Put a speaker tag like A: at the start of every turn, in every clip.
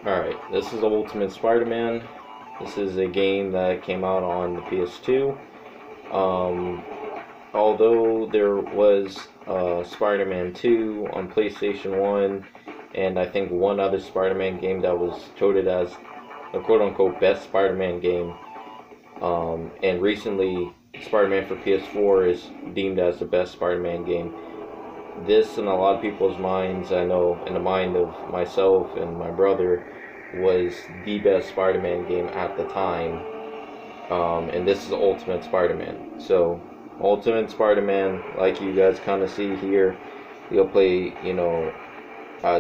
A: Alright, this is Ultimate Spider-Man. This is a game that came out on the PS2. Um, Although there was Spider-Man 2 on PlayStation 1, and I think one other Spider-Man game that was touted as a quote-unquote best Spider-Man game. And recently, Spider-Man for PS4 is deemed as the best Spider-Man game. This, in a lot of people's minds, I know, in the mind of myself and my brother, was the best Spider-Man game at the time. And this is Ultimate Spider-Man. So, Ultimate Spider-Man, like you guys kind of see here, you'll play,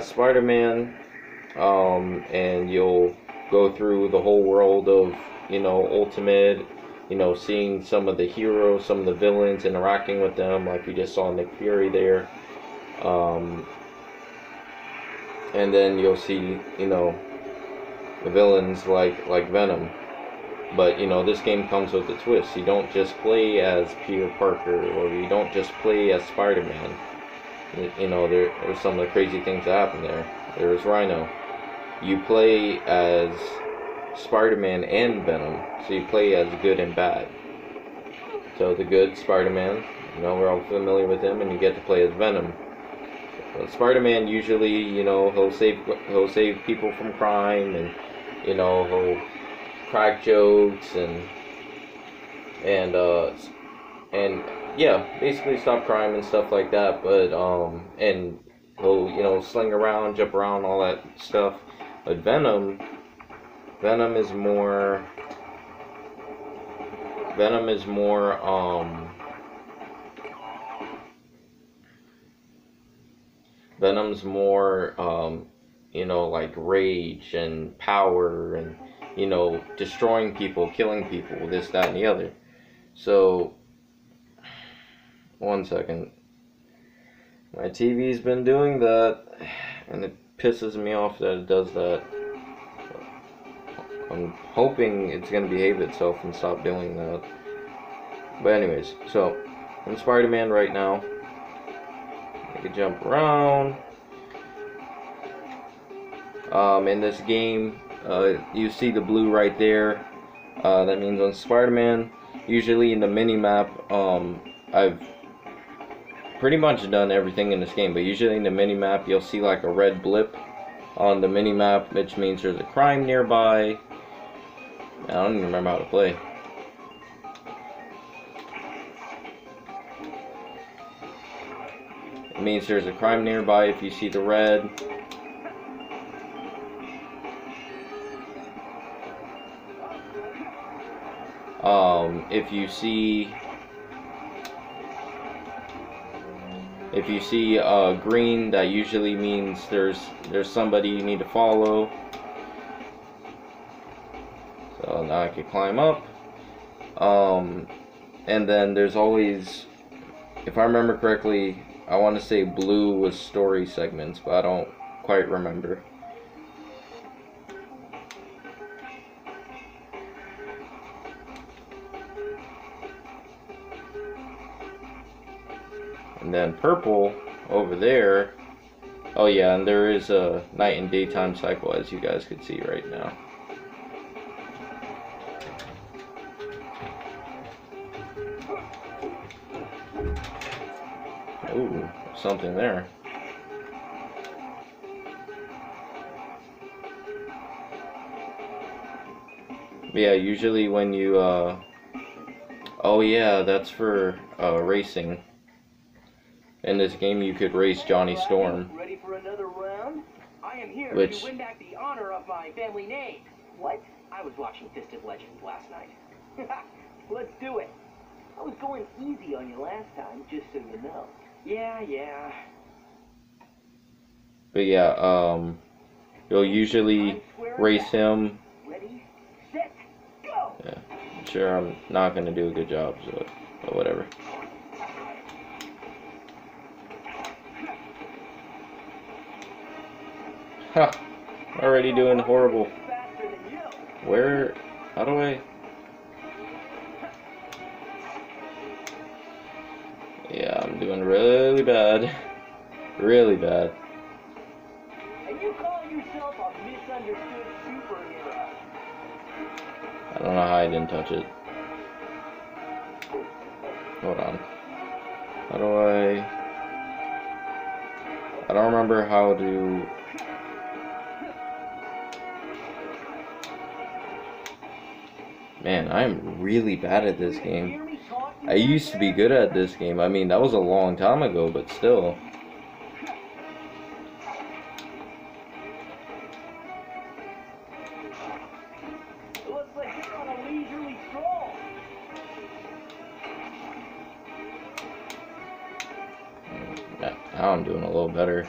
A: Spider-Man, and you'll go through the whole world of, Ultimate, seeing some of the heroes, some of the villains, interacting with them, like you just saw Nick Fury there. And then you'll see, the villains like Venom. But, this game comes with a twist. You don't just play as Peter Parker, or you don't just play as Spider-Man. There's some of the crazy things that happen there. There's Rhino. You play as Spider-Man and Venom, so you play as good and bad. So the good Spider-Man, we're all familiar with him, and you get to play as Venom. Spider-Man usually, he'll save people from crime, and he'll crack jokes and yeah, basically stop crime and stuff like that. But and he'll sling around, jump around, all that stuff. But Venom is more like rage and power and, destroying people, killing people, this, that, and the other. So, one second. My TV's been doing that, and it pisses me off that it does that. I'm hoping it's going to behave itself and stop doing that. But anyways, so, I'm Spider-Man right now. I can jump around. In this game, you see the blue right there. That means on Spider-Man. Usually in the mini-map, I've pretty much done everything in this game, but usually in the mini-map, you'll see like a red blip on the mini-map, which means there's a crime nearby. I don't even remember how to play. It means there's a crime nearby if you see the red. If you see green, that usually means there's somebody you need to follow. So now I can climb up. And then there's always, if I remember correctly, I want to say blue was story segments, but I don't quite remember. And then purple over there. Oh yeah, and there is a night and daytime cycle, as you guys can see right now. Ooh, something there. Yeah, usually when you oh yeah, that's for racing. In this game, you could race Johnny Storm.
B: Ready for another round? I am here
A: Which,
B: to win back the honor of my family name. What? I was watching Distant Legends last night. Let's do it. I was going easy on you last time, just so you know. Yeah.
A: But yeah, you'll usually race him.
B: Ready, set, go.
A: Yeah, I'm sure I'm not gonna do a good job, so but whatever. Ha! Already doing horrible. Where? How do I? Yeah, I'm doing really bad. Really bad.
B: And you call yourself a misunderstood superhero?
A: I don't know how I didn't touch it. Hold on. How do I don't remember how to... Man, I'm really bad at this game. I used to be good at this game. I mean, that was a long time ago, but still.
B: It looks like you're on a leisurely stroll.
A: Now I'm doing a little better.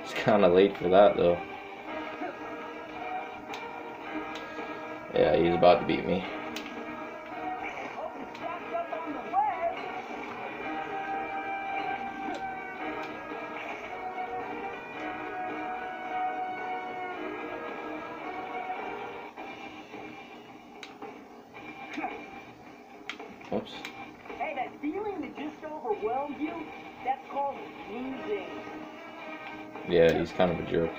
A: It's kind of late for that, though. Yeah, he's about to beat me. Oops.
B: Hey, that feeling that just overwhelmed you, that's called losing.
A: Yeah, he's kind of a jerk.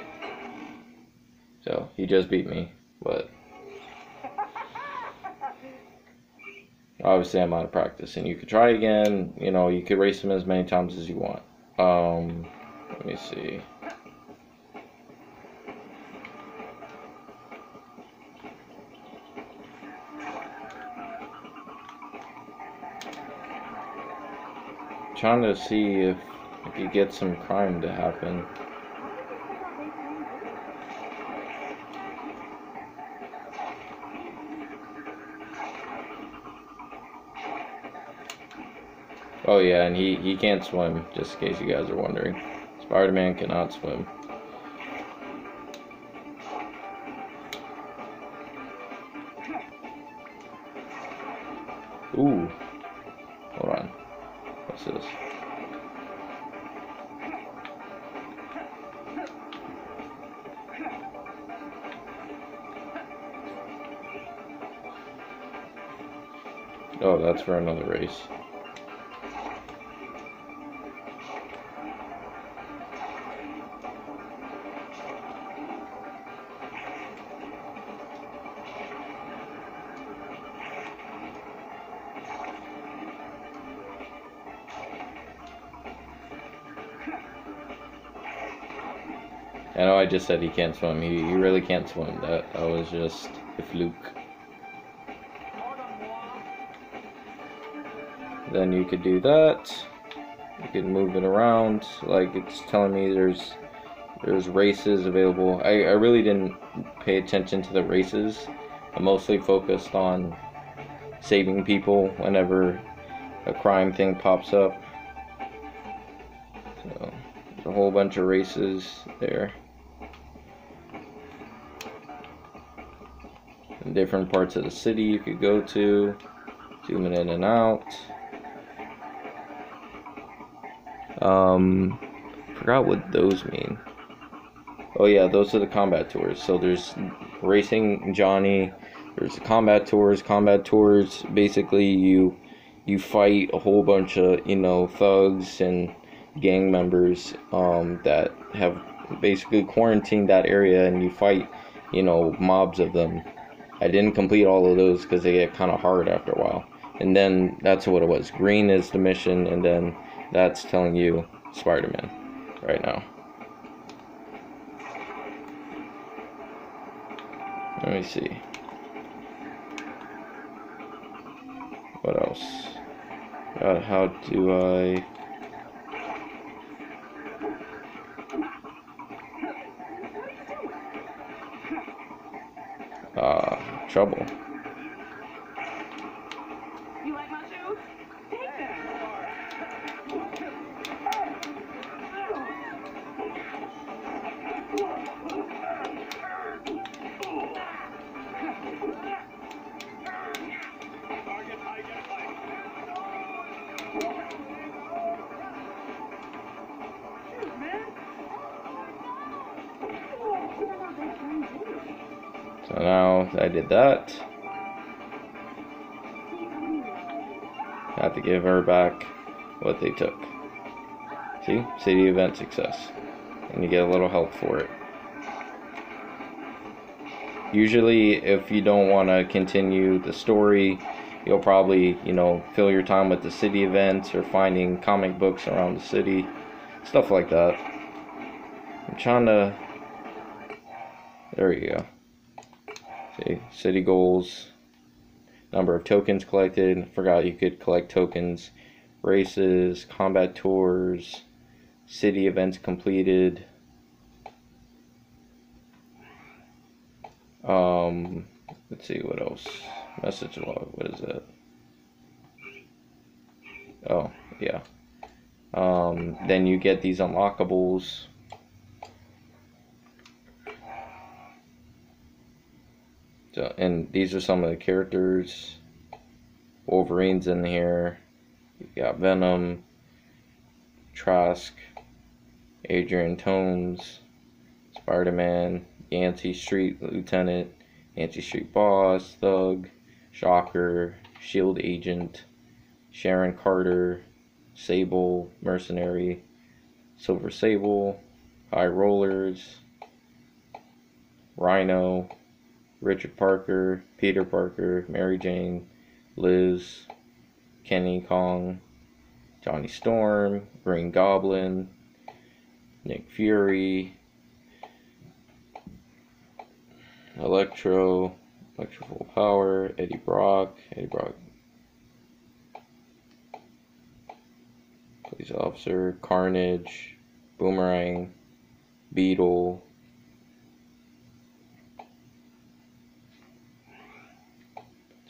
A: So, he just beat me, but... Obviously, I'm out of practice, and you could try again. You know, you could race him as many times as you want. Let me see. Trying to see if I could get some crime to happen. Oh yeah, and he can't swim, just in case you guys are wondering. Spider-Man cannot swim. Ooh. Hold on. What's this? Oh, that's for another race. I know I just said he can't swim. He really can't swim. That was just a fluke. Then you could do that. You could move it around. Like it's telling me there's races available. I really didn't pay attention to the races. I'm mostly focused on saving people whenever a crime thing pops up. So there's a whole bunch of races there. In different parts of the city you could go to. Zooming in and out. Forgot what those mean. Oh yeah, those are the combat tours. So there's Racing Johnny, there's the combat tours. Combat tours, basically you fight a whole bunch of, you know, thugs and gang members that have basically quarantined that area, and you fight, you know, mobs of them. I didn't complete all of those because they get kind of hard after a while. And then that's what it was. Green is the mission, and then that's telling you Spider-Man right now. Let me see. What else? How do I... trouble.
C: You like my shoes? Take them.
A: So now I did that. I have to give her back what they took. See? City event success. And you get a little help for it. Usually, if you don't want to continue the story, you'll probably, fill your time with the city events or finding comic books around the city, stuff like that. I'm trying to, there you go. See, city goals, number of tokens collected. Forgot you could collect tokens. Races, combat tours, city events completed. Let's see what else. Message log. What is that? Oh, yeah. Then you get these unlockables. So, and these are some of the characters. Wolverine's in here. You got Venom, Trask, Adrian Toomes, Spider-Man, Yancey Street Lieutenant, Yancey Street Boss, Thug, Shocker, Shield Agent, Sharon Carter, Sable, Mercenary, Silver Sable, High Rollers, Rhino, Richard Parker, Peter Parker, Mary Jane, Liz, Kenny Kong, Johnny Storm, Green Goblin, Nick Fury, Electro Full Power, Eddie Brock, Police Officer, Carnage, Boomerang, Beetle,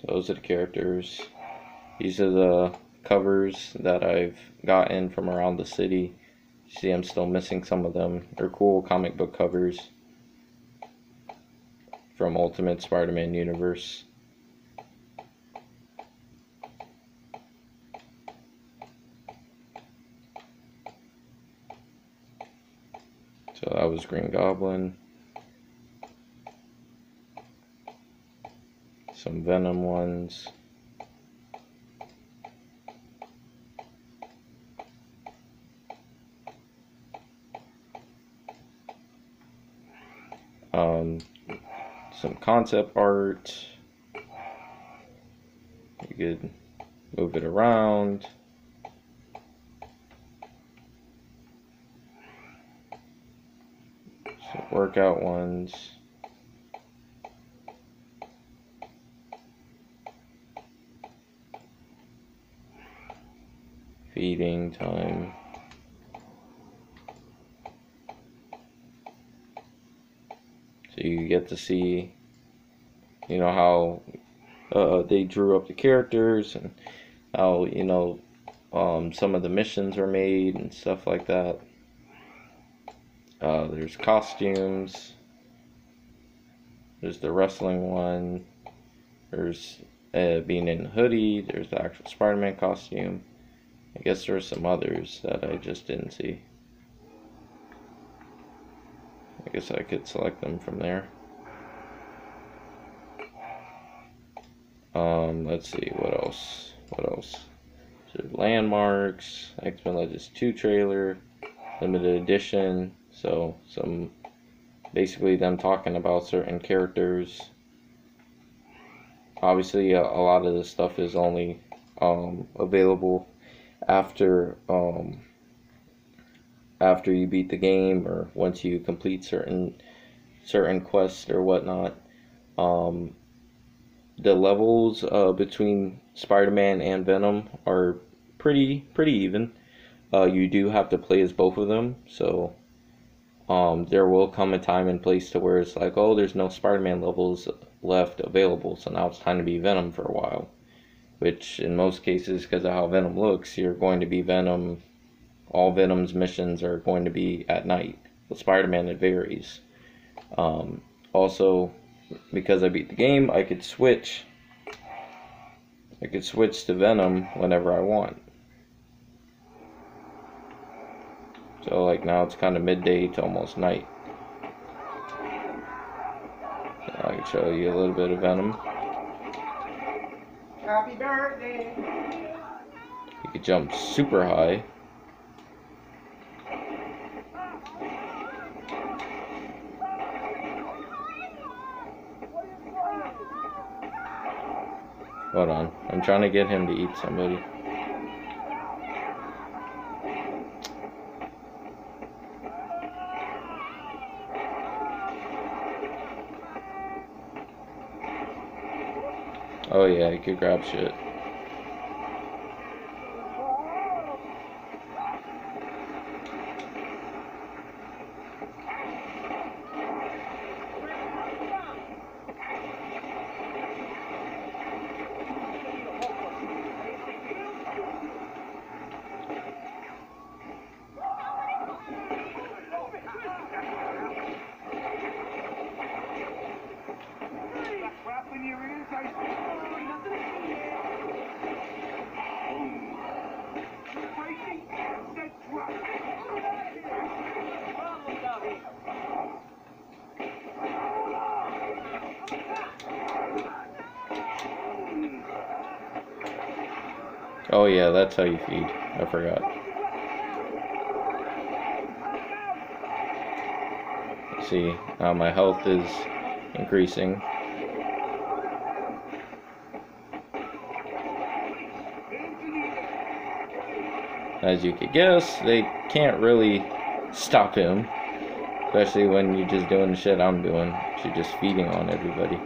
A: so those are the characters. These are the covers that I've gotten from around the city. See, I'm still missing some of them. They're cool comic book covers from Ultimate Spider-Man Universe. So that was Green Goblin. Some Venom ones. Some concept art. You could move it around. Some workout ones. Feeding time. So you get to see, how they drew up the characters and how, some of the missions were made and stuff like that. There's costumes. There's the wrestling one. There's being in a hoodie. There's the actual Spider-Man costume. I guess there's some others that I just didn't see. I guess I could select them from there. Let's see, what else? So landmarks, X-Men Legends 2 trailer, limited edition. So some, basically them talking about certain characters. Obviously, a lot of this stuff is only available after you beat the game, or once you complete certain quests or whatnot. The levels between Spider-Man and Venom are pretty even. You do have to play as both of them, so there will come a time and place to where it's like, oh, there's no Spider-Man levels left available, so now it's time to be Venom for a while. Which in most cases, because of how Venom looks, you're going to be Venom. All Venom's missions are going to be at night. With Spider-Man, it varies. Also, because I beat the game, I could switch to Venom whenever I want. So like now it's kind of midday to almost night. So I can show you a little bit of Venom.
D: Happy birthday!
A: You could jump super high. Hold on. I'm trying to get him to eat somebody. Oh yeah, he could grab shit. Oh yeah, that's how you feed. I forgot. See, now my health is increasing. As you could guess, they can't really stop him. Especially when you're just doing the shit I'm doing. You're just feeding on everybody.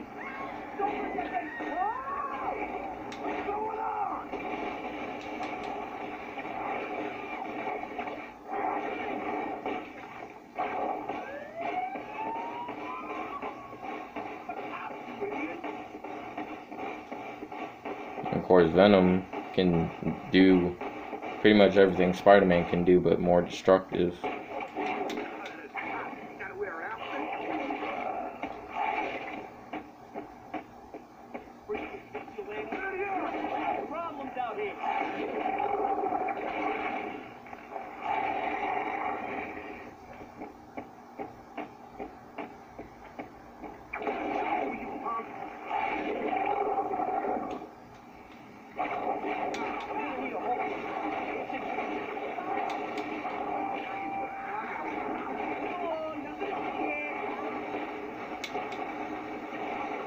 A: Of course, Venom can do pretty much everything Spider-Man can do, but more destructive.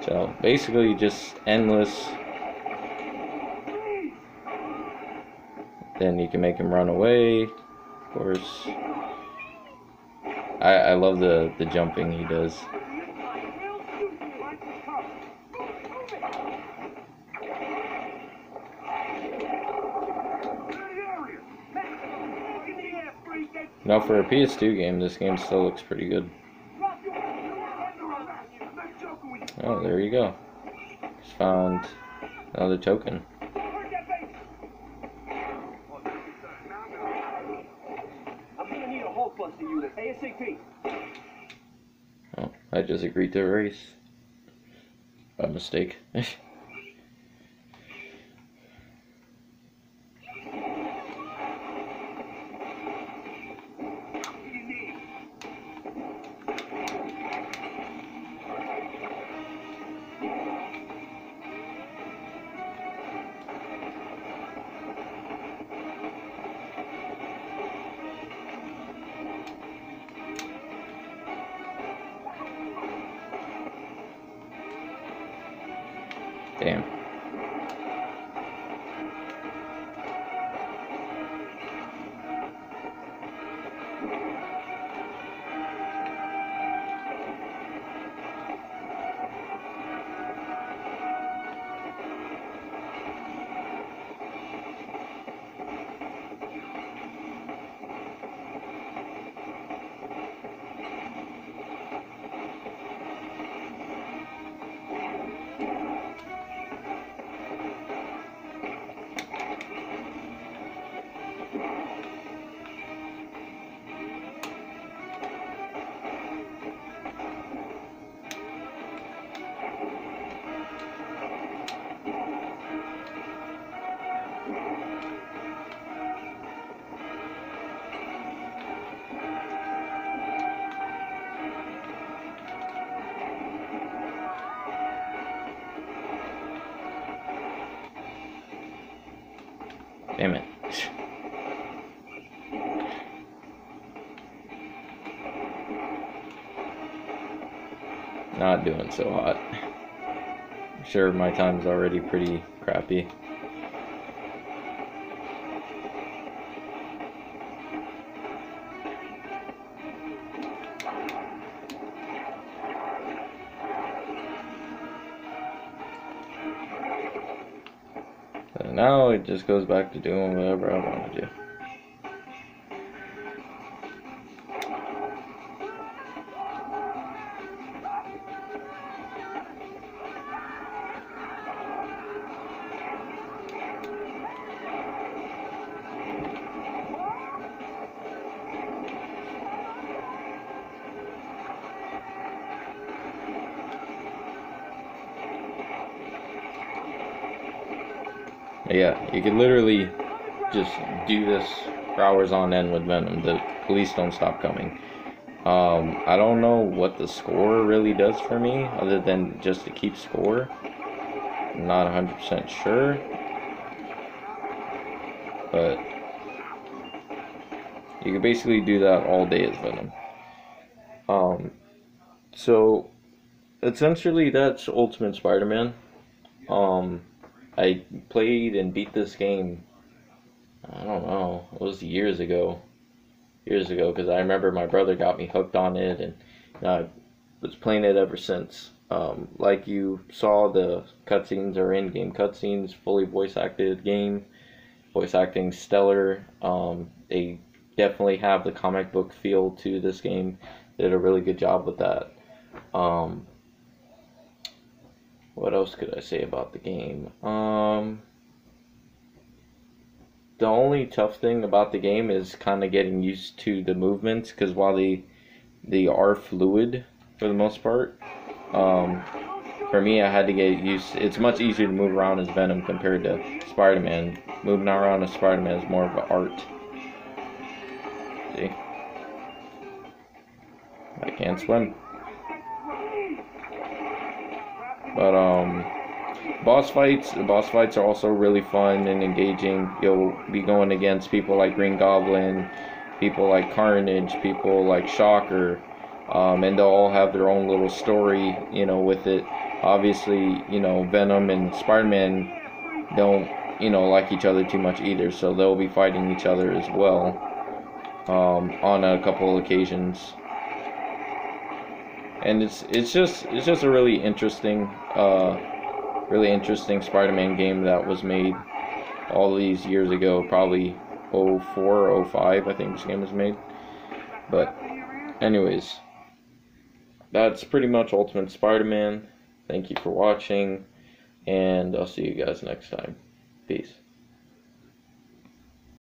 A: So basically just endless. Then you can make him run away, of course. I love the jumping he does. Now for a PS2 game, this game still looks pretty good. Oh, there you go. Just found another token.
B: I'm gonna need a Hulkbuster unit ASAP.
A: Oh, I just agreed to a race. By mistake. Damn. Damn it. Not doing so hot. I'm sure my time's already pretty crappy. And now it just goes back to doing whatever I want to do. Yeah, you could literally just do this for hours on end with Venom. The police don't stop coming. I don't know what the score really does for me, other than just to keep score. I'm not 100% sure. But you can basically do that all day as Venom. So essentially that's Ultimate Spider-Man. I played and beat this game, I don't know, it was years ago, because I remember my brother got me hooked on it, and I was playing it ever since. Like you saw, the cutscenes are in-game cutscenes, fully voice-acted game, voice acting stellar. They definitely have the comic book feel to this game. They did a really good job with that. What else could I say about the game? The only tough thing about the game is kind of getting used to the movements, because while they are fluid for the most part, for me I had to get used. It's much easier to move around as Venom compared to Spider-Man. Moving around as Spider-Man is more of an art. See? I can't swim. But the boss fights are also really fun and engaging. You'll be going against people like Green Goblin, people like Carnage, people like Shocker, and they'll all have their own little story, you know, with it. Obviously, you know, Venom and Spider-Man don't, you know, like each other too much either, so they'll be fighting each other as well, on a couple of occasions. And it's just a really interesting Spider-Man game that was made all these years ago, probably 04, 05, I think this game was made. But anyways, that's pretty much Ultimate Spider-Man. Thank you for watching, and I'll see you guys next time. Peace.